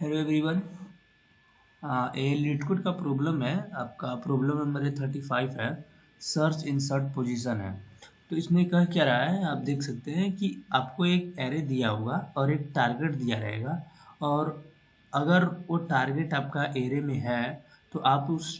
Hello everyone. ये leet code का problem है। आपका प्रॉब्लम नंबर 35 है। सर्च इंसर्ट पोजीशन है। तो इसमें कह क्या रहा है, आप देख सकते हैं कि आपको एक एरे दिया होगा और एक टारगेट दिया रहेगा। और अगर वो टारगेट आपका एरे में है तो आप उस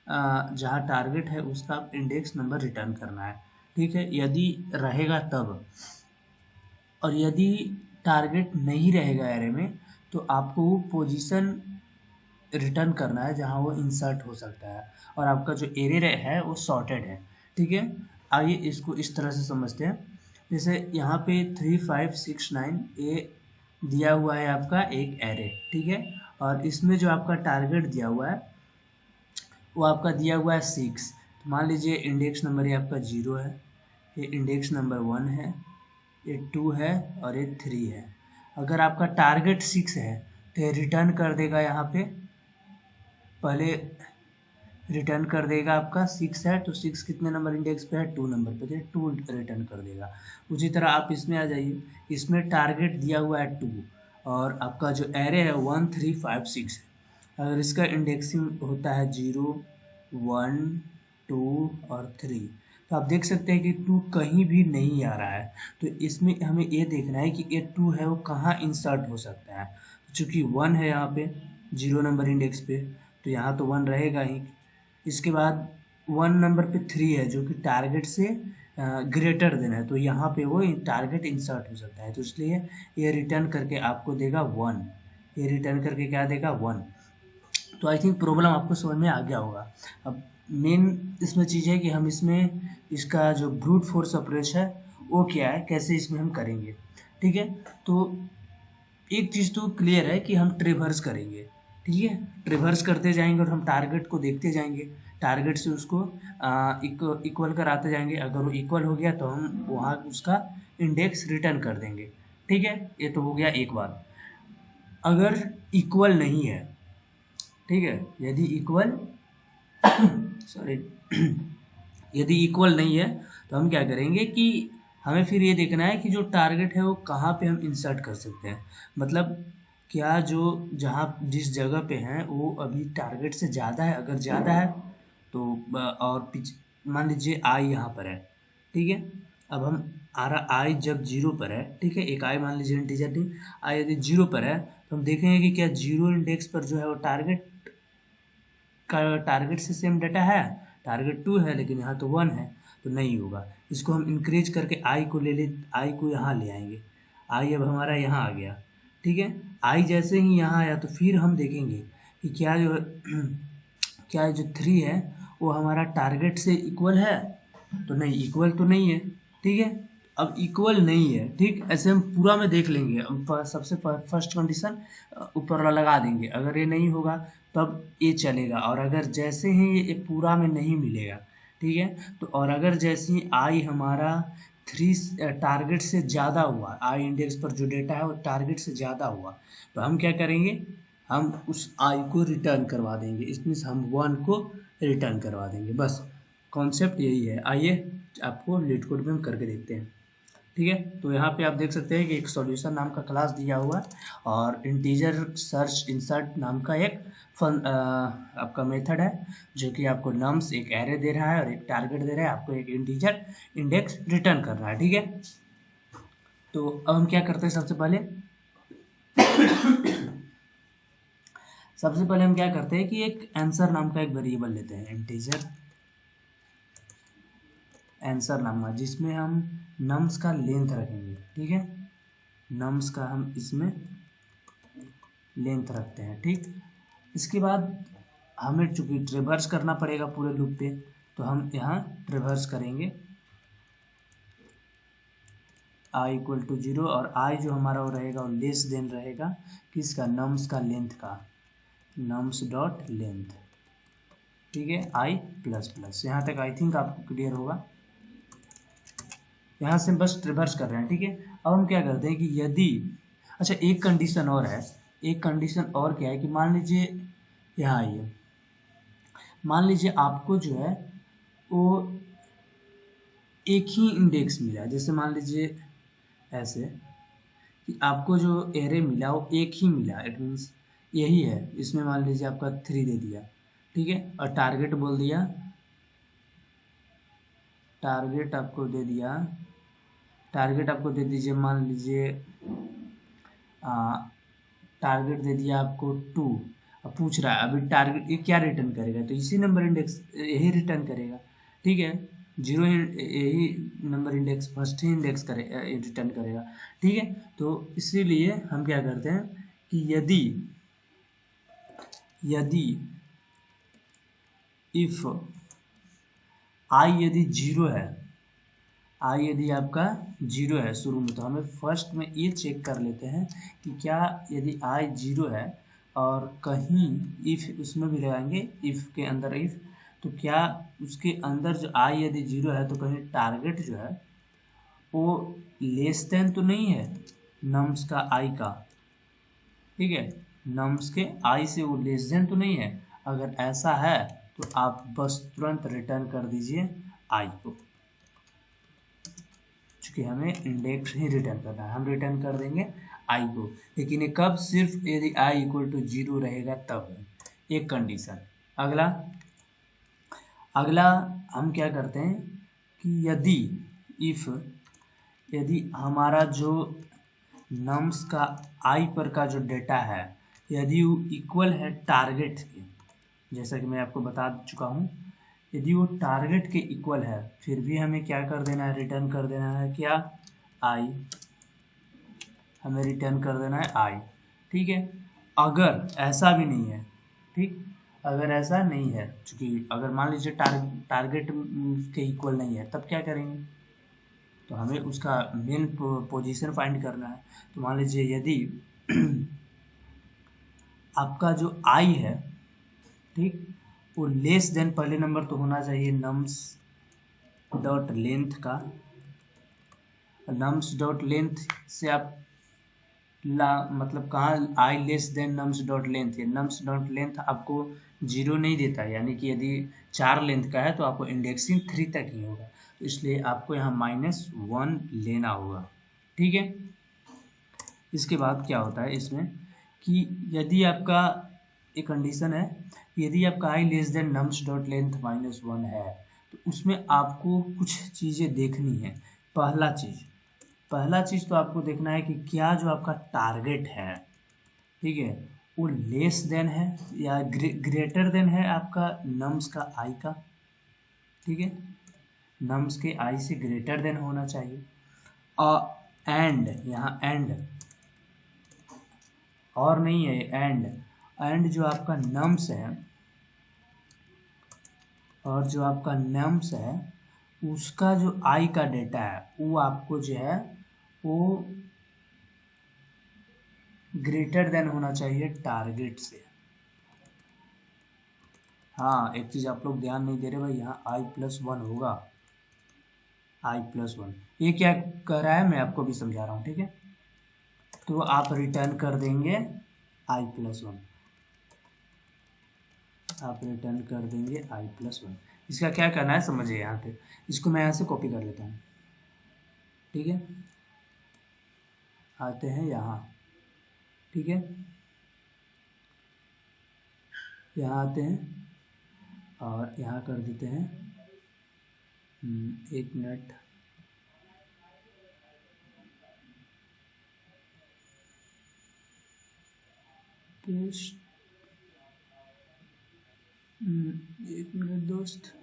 जहाँ टारगेट है उसका आप इंडेक्स नंबर रिटर्न करना है। ठीक है, यदि रहेगा तब। और यदि टारगेट नहीं रहेगा एरे में तो आपको वो पोजीशन रिटर्न करना है जहाँ वो इंसर्ट हो सकता है। और आपका जो एरे है वो सॉर्टेड है। ठीक है, आइए इसको इस तरह से समझते हैं। जैसे यहाँ पे 3569 ये दिया हुआ है आपका एक एरे। ठीक है, और इसमें जो आपका टारगेट दिया हुआ है वो आपका दिया हुआ है 6। तो मान लीजिए इंडेक्स नंबर ये आपका 0 है, ये इंडेक्स नंबर 1 है, ये 2 है और ये 3 है। अगर आपका टारगेट 6 है तो ये रिटर्न कर देगा। यहाँ पे पहले रिटर्न कर देगा, आपका 6 है तो 6 कितने नंबर इंडेक्स पे है, 2 नंबर पे, तो 2 रिटर्न कर देगा। उसी तरह आप इसमें आ जाइए, इसमें टारगेट दिया हुआ है 2 और आपका जो एरे है 1356 है। अगर इसका इंडेक्सिंग होता है 0 1 2 और 3, तो आप देख सकते हैं कि 2 कहीं भी नहीं आ रहा है। तो इसमें हमें ये देखना है कि ये 2 है वो कहाँ इंसर्ट हो सकता है। चूँकि 1 है यहाँ पे 0 नंबर इंडेक्स पे, तो यहाँ तो 1 रहेगा ही। इसके बाद 1 नंबर पे 3 है जो कि टारगेट से ग्रेटर देन है, तो यहाँ पे वो टारगेट इंसर्ट हो सकता है। तो इसलिए ये रिटर्न करके आपको देगा 1। ये रिटर्न करके क्या देगा, 1। तो आई थिंक प्रॉब्लम आपको समझ में आ गया होगा। अब मेन इसमें चीज़ है कि हम इसमें इसका जो ब्रूट फोर्स अप्रोच है वो क्या है, कैसे इसमें हम करेंगे। ठीक है, तो एक चीज़ तो क्लियर है कि हम ट्रिवर्स करेंगे। ठीक है, ट्रिवर्स करते जाएंगे और हम टारगेट को देखते जाएंगे। टारगेट से उसको इक्वल कराते जाएंगे। अगर वो इक्वल हो गया तो हम वहाँ उसका इंडेक्स रिटर्न कर देंगे। ठीक है, ये तो हो गया एक बात। अगर इक्वल नहीं है, ठीक है, यदि इक्वल सॉरी यदि इक्वल नहीं है तो हम क्या करेंगे कि हमें फिर ये देखना है कि जो टारगेट है वो कहाँ पे हम इंसर्ट कर सकते हैं। मतलब क्या जो जहाँ जिस जगह पे हैं वो अभी टारगेट से ज़्यादा है। अगर ज़्यादा है तो और मान लीजिए आई यहाँ पर है। ठीक है, अब हम आई जब 0 पर है, ठीक है, एक आई मान लीजिए इंटीजर नहीं, आई यदि 0 पर है तो हम देखेंगे कि क्या 0 इंडेक्स पर जो है वो टारगेट का टारगेट से सेम डाटा है। टारगेट 2 है लेकिन यहाँ तो 1 है, तो नहीं होगा। इसको हम इंक्रीज करके आई को आई को यहाँ ले आएंगे। आई अब हमारा यहाँ आ गया। ठीक है, आई जैसे ही यहाँ आया तो फिर हम देखेंगे कि क्या जो क्या जो 3 है वो हमारा टारगेट से इक्वल है। तो नहीं, इक्वल तो नहीं है। ठीक है, अब इक्वल नहीं है, ठीक, ऐसे हम पूरा में देख लेंगे। हम सबसे फर्स्ट कंडीशन ऊपर वाला लगा देंगे। अगर ये नहीं होगा तब ये चलेगा, और अगर जैसे ही ये पूरा में नहीं मिलेगा, ठीक है, तो और अगर जैसे ही आई हमारा 3 टारगेट से ज़्यादा हुआ, आई इंडेक्स पर जो डेटा है वो टारगेट से ज़्यादा हुआ, तो हम क्या करेंगे, हम उस आई को रिटर्न करवा देंगे। इसमें हम 1 को रिटर्न करवा देंगे। बस कॉन्सेप्ट यही है। आइए आपको लीड कोड में हम करके देखते हैं। ठीक है, तो यहाँ पे आप देख सकते हैं कि एक सॉल्यूशन नाम का क्लास दिया हुआ है और इंटीजर सर्च इंसर्ट नाम का एक आपका मेथड है जो कि आपको नम्स एक एरे दे रहा है और एक टारगेट दे रहा है। आपको एक इंटीजर इंडेक्स रिटर्न करना है। ठीक है, तो अब हम क्या करते हैं, सबसे पहले हम क्या करते हैं कि एक आंसर नाम का एक वेरिएबल लेते हैं, इंटीजर आंसर नाम का, जिसमें हम नम्स का लेंथ रखेंगे। ठीक है, नम्स का हम इसमें लेंथ रखते हैं। ठीक, इसके बाद हमें चूंकि ट्रिवर्स करना पड़ेगा पूरे लूप पे, तो हम यहाँ ट्रिवर्स करेंगे आई इक्वल टू 0, और आई जो हमारा वो रहेगा वो लेस देन रहेगा किसका, नम्स का लेंथ का, नम्स डॉट लेंथ। ठीक है, आई प्लस प्लस। यहाँ तक आई थिंक आपको क्लियर होगा। यहाँ से बस ट्रिवर्स कर रहे हैं। ठीक है, अब हम क्या करते हैं कि यदि, अच्छा एक कंडीशन और है। एक कंडीशन और क्या है कि मान लीजिए यहाँ आइए, मान लीजिए आपको जो है वो एक ही इंडेक्स मिला। जैसे मान लीजिए ऐसे कि आपको जो एरे मिला वो एक ही मिला, इट मीन्स यही है, इसमें मान लीजिए आपका 3 दे दिया, ठीक है, और टारगेट बोल दिया, टारगेट आपको दे दिया, टारगेट आपको दे दीजिए, मान लीजिए टारगेट दे दिया आपको 2। अब पूछ रहा है अभी टारगेट ये क्या रिटर्न करेगा, तो इसी नंबर इंडेक्स यही रिटर्न करेगा, ठीक है, जीरो यही नंबर इंडेक्स फर्स्ट ही इंडेक्स करे रिटर्न करेगा, ठीक है। तो इसीलिए हम क्या करते हैं कि यदि इफ आई यदि जीरो है, आई यदि आपका जीरो है शुरू में, तो हमें फर्स्ट में ये चेक कर लेते हैं कि क्या यदि आई जीरो है और कहीं इफ उसमें भी लगाएंगे, इफ के अंदर इफ, तो क्या उसके अंदर जो आई यदि जीरो है तो कहीं टारगेट जो है वो लेस देन तो नहीं है नम्स का आई का, ठीक है, नम्स के आई से वो लेस देन तो नहीं है। अगर ऐसा है तो आप बस तुरंत रिटर्न कर दीजिए आई को, चूँकि हमें इंडेक्स ही रिटर्न करना है, हम रिटर्न कर देंगे आई को, लेकिन ये कब, सिर्फ यदि आई इक्वल टू जीरो रहेगा तब, एक कंडीशन। अगला अगला हम क्या करते हैं कि यदि हमारा जो नम्स का आई पर का जो डेटा है यदि वो इक्वल है टारगेट के, जैसा कि मैं आपको बता चुका हूँ, यदि वो टारगेट के इक्वल है फिर भी हमें क्या कर देना है, रिटर्न कर देना है क्या, आई, हमें रिटर्न कर देना है आई, ठीक है। अगर ऐसा भी नहीं है, ठीक, अगर ऐसा नहीं है, चूँकि अगर मान लीजिए टारगेट के इक्वल नहीं है तब क्या करेंगे, तो हमें उसका मेन पोजीशन फाइंड करना है। तो मान लीजिए यदि आपका जो आई है, ठीक, वो लेस देन, पहले नंबर तो होना चाहिए नम्स डॉट लेंथ का, नम्स डॉट लेंथ से आप मतलब कहाँ I less than nums dot length, या नम्स डॉट लेंथ आपको जीरो नहीं देता है, यानी कि यदि 4 लेंथ का है तो आपको इंडेक्सिंग 3 तक ही होगा, तो इसलिए आपको यहाँ -1 लेना होगा, ठीक है। इसके बाद क्या होता है इसमें कि यदि आपका एक कंडीशन है, यदि आपका I less than nums dot length -1 है तो उसमें आपको कुछ चीज़ें देखनी है। पहला चीज़ तो आपको देखना है कि क्या जो आपका टारगेट है, ठीक है, वो लेस देन है या ग्रेटर देन है आपका नम्स का आई का, ठीक है, नम्स के आई से ग्रेटर देन होना चाहिए। और यहाँ एंड और नहीं है, एंड जो आपका नम्स है, और जो आपका नम्स है उसका जो आई का डेटा है वो आपको जो है वो ग्रेटर देन होना चाहिए टारगेट से। हाँ, एक चीज़ आप लोग ध्यान नहीं दे रहे भाई, यहाँ i+1 होगा, i+1 ये क्या कह रहा है मैं आपको भी समझा रहा हूँ, ठीक है। तो आप रिटर्न कर देंगे i+1, आप रिटर्न कर देंगे i+1। इसका क्या करना है समझिए, यहाँ पे इसको मैं यहाँ से कॉपी कर लेता हूँ, ठीक है, आते हैं यहाँ, ठीक है, यहाँ आते हैं और यहाँ कर देते हैं 1 मिनट, पेस्ट, 1 मिनट दोस्त,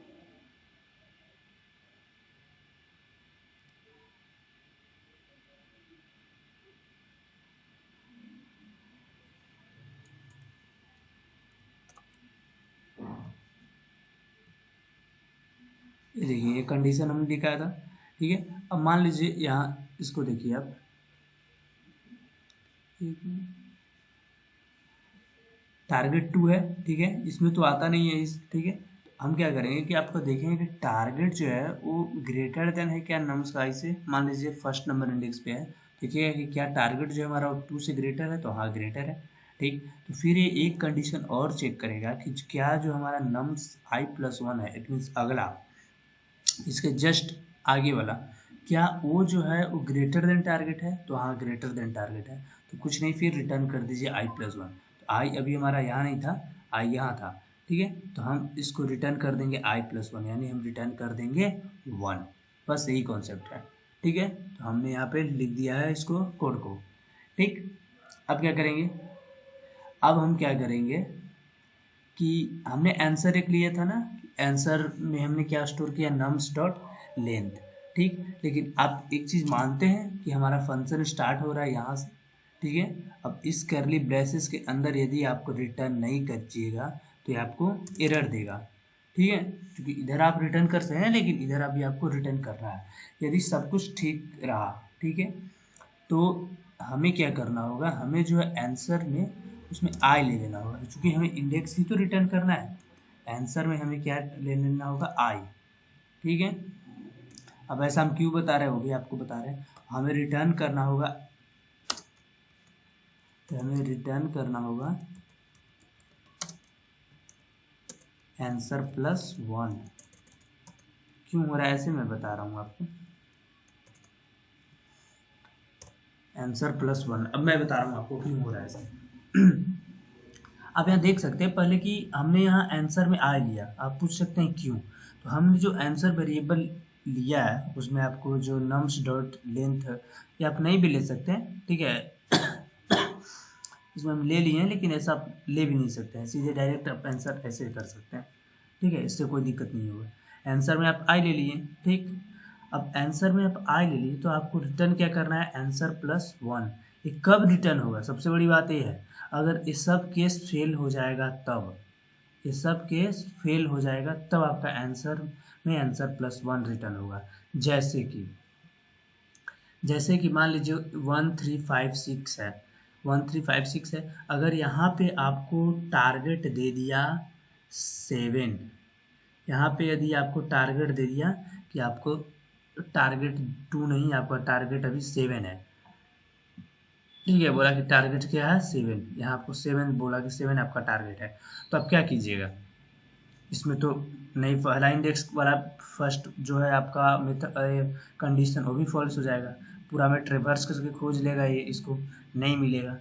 ये देखिए ये कंडीशन हमने दिखाया था, ठीक है। अब मान लीजिए यहाँ इसको देखिए आप, टारगेट 2 है, ठीक है, इसमें तो आता नहीं है इस, ठीक है, हम क्या करेंगे कि आपको देखेंगे कि टारगेट जो है वो ग्रेटर देन है क्या नम्स का आई से, मान लीजिए फर्स्ट नंबर इंडेक्स पे है, देखिएगा कि क्या टारगेट जो है हमारा 2 से ग्रेटर है, तो हाँ ग्रेटर है, ठीक। तो फिर ये एक कंडीशन और चेक करेगा कि क्या जो हमारा नम्स i+1 है, इट मीन्स अगला इसके जस्ट आगे वाला, क्या वो जो है वो ग्रेटर देन टारगेट है, तो हाँ ग्रेटर देन टारगेट है, तो कुछ नहीं फिर रिटर्न कर दीजिए i+1। तो आई अभी हमारा यहाँ नहीं था, आई यहाँ था, ठीक है। तो हम इसको रिटर्न कर देंगे i+1, यानी हम रिटर्न कर देंगे 1। बस यही कॉन्सेप्ट है, ठीक है। तो हमने यहाँ पे लिख दिया है इसको, कोड को, ठीक। अब क्या करेंगे, अब हम क्या करेंगे कि हमने आंसर एक लिया था ना, आंसर में हमने क्या स्टोर किया, नम्स डॉट लेंथ, ठीक। लेकिन आप एक चीज़ मानते हैं कि हमारा फंक्शन स्टार्ट हो रहा है यहाँ से, ठीक है। अब इस करली ब्रेसेस के अंदर यदि आपको रिटर्न नहीं कीजिएगा तो ये आपको एरर देगा, ठीक है। क्योंकि इधर आप रिटर्न कर सकते हैं, लेकिन इधर अभी आपको रिटर्न कर रहा है। यदि सब कुछ ठीक रहा, ठीक है, तो हमें क्या करना होगा, हमें जो है आंसर में उसमें आई ले लेना होगा, क्योंकि हमें इंडेक्स ही तो रिटर्न करना है। आंसर में हमें क्या ले लेना होगा, आई, ठीक है। अब ऐसा हम क्यों बता रहे हैं वो भी आपको बता रहे हैं। हमें रिटर्न करना होगा, तो हमें रिटर्न करना होगा आंसर +1। क्यों हो रहा है ऐसे, मैं बता रहा हूँ आपको, आंसर +1। अब मैं बता रहा हूँ आपको क्यों हो रहा है ऐसा। आप यहाँ देख सकते हैं पहले कि हमने यहाँ आंसर में आई लिया, आप पूछ सकते हैं क्यों। तो हमने जो आंसर वेरिएबल लिया है उसमें आपको जो नम्स डॉट लेंथ, ये आप नहीं भी ले सकते हैं, ठीक है। इसमें हम ले लिए हैं, लेकिन ऐसा आप ले भी नहीं सकते हैं, सीधे डायरेक्ट आप आंसर ऐसे कर सकते हैं, ठीक है। इससे कोई दिक्कत नहीं होगा। आंसर में आप आई ले लिए, ठीक। अब आंसर में आप आई ले लिए तो आपको रिटर्न क्या करना है, आंसर +1। ये कब रिटर्न होगा, सबसे बड़ी बात ये है, अगर ये सब केस फेल हो जाएगा तब, ये सब केस फेल हो जाएगा तब आपका आंसर में आंसर +1 रिटर्न होगा। जैसे कि मान लीजिए 1356 है, 1356 है, अगर यहाँ पे आपको टारगेट दे दिया 7, यहाँ पे यदि आपको टारगेट दे दिया कि आपको टारगेट 2 नहीं, आपका टारगेट अभी 7 है, ठीक है। बोला कि टारगेट क्या है, 7, यहाँ आपको 7 बोला कि 7 आपका टारगेट है, तो आप क्या कीजिएगा, इसमें तो नहीं, पहला इंडेक्स वाला फर्स्ट जो है आपका कंडीशन वो भी फॉल्स हो जाएगा, पूरा में ट्रेवर्स करके खोज लेगा, ये इसको नहीं मिलेगा,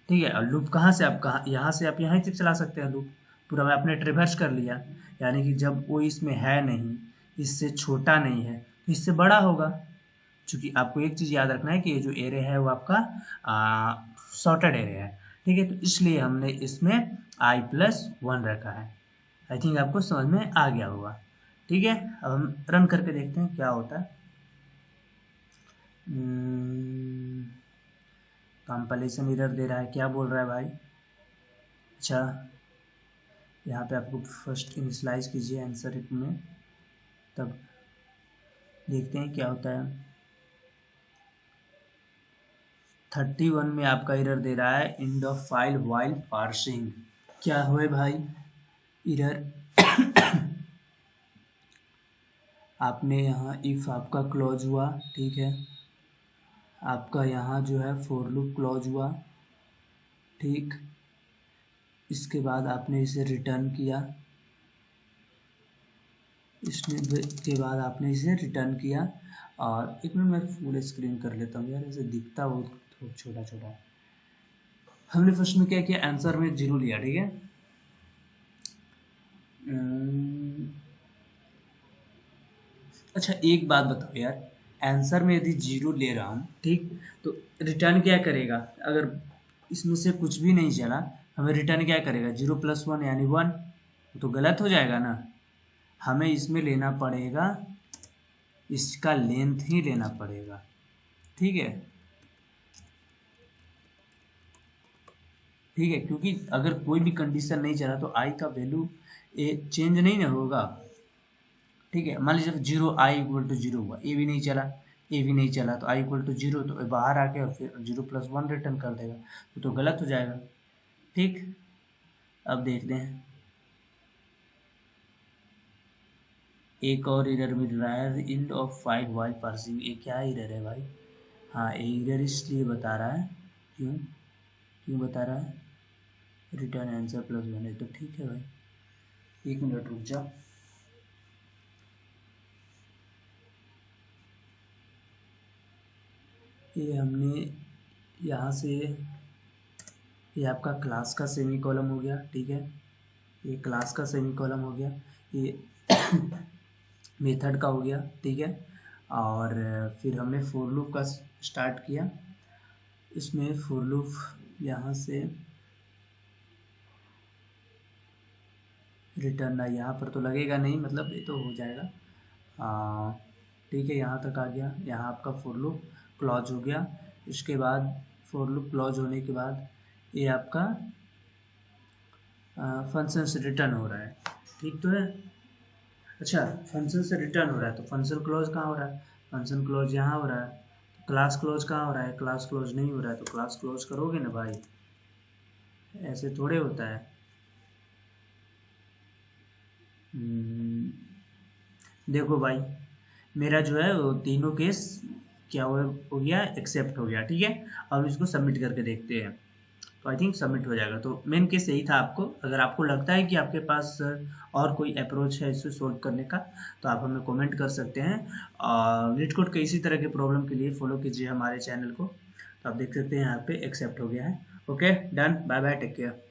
ठीक है। और लूप कहाँ से आप, कहाँ, यहाँ से आप यहाँ तक चला सकते हैं लूप, पूरा में आपने ट्रेवर्स कर लिया, यानी कि जब वो इसमें है नहीं, इससे छोटा नहीं है, तो इससे बड़ा होगा। चूँकि आपको एक चीज़ याद रखना है कि ये जो एरे है वो आपका सॉर्टेड एरे है, ठीक है। तो इसलिए हमने इसमें i+1 रखा है। आई थिंक आपको समझ में आ गया होगा, ठीक है। अब हम रन करके देखते हैं क्या होता है। कंपाइलेशन एरर दे रहा है, क्या बोल रहा है भाई। अच्छा, यहाँ पे आपको फर्स्ट इनिशियलाइज कीजिए आंसर में, तब देखते हैं क्या होता है। 31 में आपका एरर दे रहा है, end of file while parsing. क्या हुए भाई एरर। आपने यहाँ इफ आपका क्लॉज हुआ, ठीक है, आपका यहाँ जो है फॉर लूप क्लॉज हुआ, ठीक। इसके बाद आपने इसे रिटर्न किया, इसमें के बाद आपने इसे रिटर्न किया। और एक मिनट मैं फुल स्क्रीन कर लेता हूँ यार, ऐसे दिखता बहुत छोटा छोटा। हमने फर्स्ट में क्या किया, आंसर में 0 लिया, ठीक है। अच्छा एक बात बताओ यार, आंसर में यदि 0 ले रहा हूँ, ठीक, तो रिटर्न क्या करेगा, अगर इसमें से कुछ भी नहीं चला, हमें रिटर्न क्या करेगा, 0+1 यानी 1, तो गलत हो जाएगा ना। हमें इसमें लेना पड़ेगा, इसका लेंथ ही लेना पड़ेगा, ठीक है, ठीक है। क्योंकि अगर कोई भी कंडीशन नहीं चला तो आई का वैल्यू चेंज नहीं ना होगा, ठीक है। मान लीजिए 0 i=0 हुआ, ए भी नहीं चला, ए भी नहीं चला, तो i=0, तो बाहर आके और फिर 0+1 रिटर्न कर देगा, तो गलत हो जाएगा, ठीक। अब देखते हैं, एक और एरर मिल रहा है, end of file while parsing. ये क्या एरर है भाई, हाँ एरर इसलिए बता रहा है, क्यों क्यों बता रहा है, रिटर्न आंसर +1 है, तो ठीक है भाई, एक मिनट रुक जा। ये हमने यहाँ से ये आपका क्लास का सेमी कॉलम हो गया, ठीक है, ये क्लास का सेमी कॉलम हो गया, ये मेथड का हो गया, ठीक है। और फिर हमने फॉर लूप का स्टार्ट किया, इसमें फॉर लूप यहाँ से रिटर्न यहाँ पर तो लगेगा नहीं, मतलब ये तो हो जाएगा, ठीक है, यहाँ तक आ गया। यहाँ आपका फॉर लूप क्लॉज हो गया। इसके बाद फॉर लूप क्लॉज होने के बाद ये आपका फंक्शन से रिटर्न हो रहा है, ठीक तो है। अच्छा, फंक्शन से रिटर्न हो रहा है तो फंक्शन क्लोज कहाँ हो रहा है, फंक्शन क्लोज यहाँ हो रहा है। क्लास क्लोज कहाँ हो रहा है, क्लास क्लोज नहीं हो रहा है, तो क्लास क्लोज करोगे ना भाई, ऐसे थोड़े होता है। देखो भाई, मेरा जो है वो तीनों केस क्या हो गया, एक्सेप्ट हो गया, ठीक है। अब इसको सबमिट करके देखते हैं, तो आई थिंक सबमिट हो जाएगा। तो मेन केस यही था। आपको अगर आपको लगता है कि आपके पास और कोई अप्रोच है इसे सोल्व करने का, तो आप हमें कमेंट कर सकते हैं। लीड कोड के इसी तरह के प्रॉब्लम के लिए फॉलो कीजिए हमारे चैनल को। तो आप देख सकते हैं यहाँ पे एक्सेप्ट हो गया है। Okay, done, bye bye, take care.